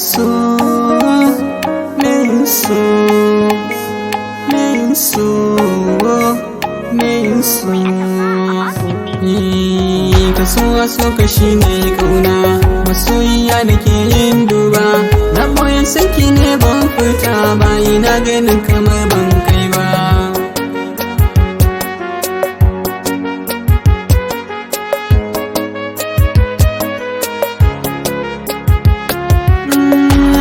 so, min so, min so, min so. Kasuwa so ka shi ne kauna, masoyiya da ke yin duba. Na boyan sanki ne ban furta ba, ina ganin kamar ban kai ba.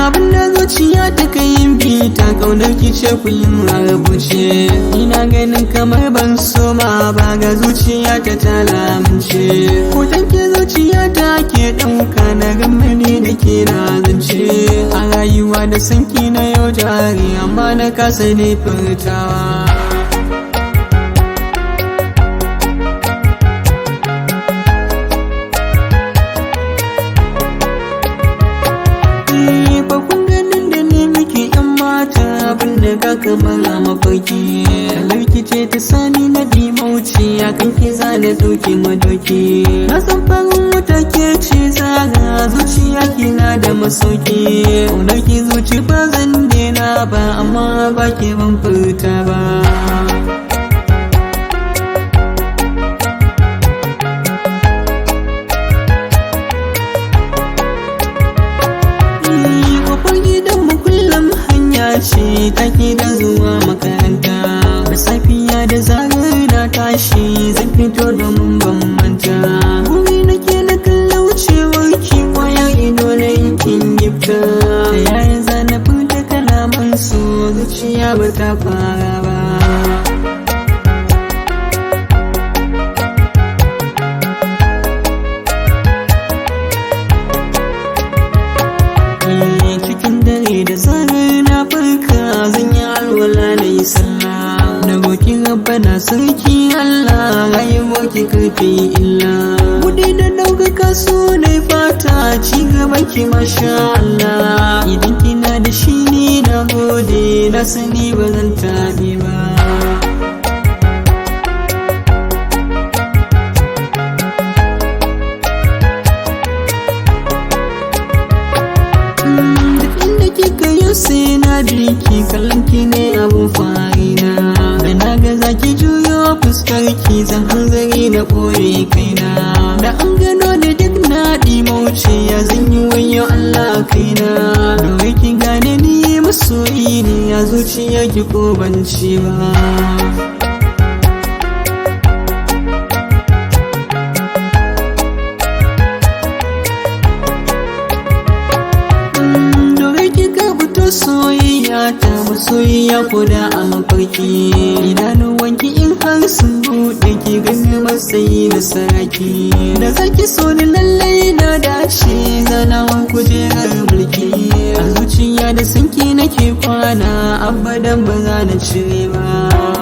Abinda zuciya ta kai yin bita, kaunar ki ce kullum a rubuce. Ina ganin kamar ban soma ba, ga zuciya ta lamunce. Hoton ke zuciya ta ke ɗauka, na gamani da ke na zance. A rayuwa da sanki na yau jari, amma na kasa ne furtawa. Abinda ka kamar a mafarki, kalarki ce ta sani na dimauci, akan ki zana doki madoki. Na san farin wata ke ce zaga, zuciya kina da masauki. Ƙaunar ki zuci ba zan dena ba, amma ba ke ban furta ba. Ce take da zuwa makaranta, da safiya da zarar na tashi zan fito domin ban manta. Guri nake na kalla wucewar ki, kwaya ido na yankin gifta. Da yaya zana furta kalaman so, zuciya ba ta fara ba. Cikin dare da zarar na farka, zan yi alwala na yi sallah. Na roki rabbana sarki Allah, rayuwar ki karfi illa. Buɗe da ɗaukaka so na fata, ci gaban ki masha Allah. Idan kina da shi ni na gode, na sani ba zan taɓe ba. Sai na jiki kallon ki ne abun farina, da na ga zaki juyo fuskar ki zan hanzari na koye kaina. Da an gano da duk na mauce, ya zan yi wayo Allah kaina. Dore ki gane ni masoyi ne, ya zuciya ki ko ban ci ba. Soyayya ta masoyiya ko da a mafarki, idanuwanki in har sun buɗe ki gani matsayi na saraki. Da zaki so ni lallai na dace, zanawan kujerar mulki. A zuciya da sanki nake kwana, abadan ba za na cire ba.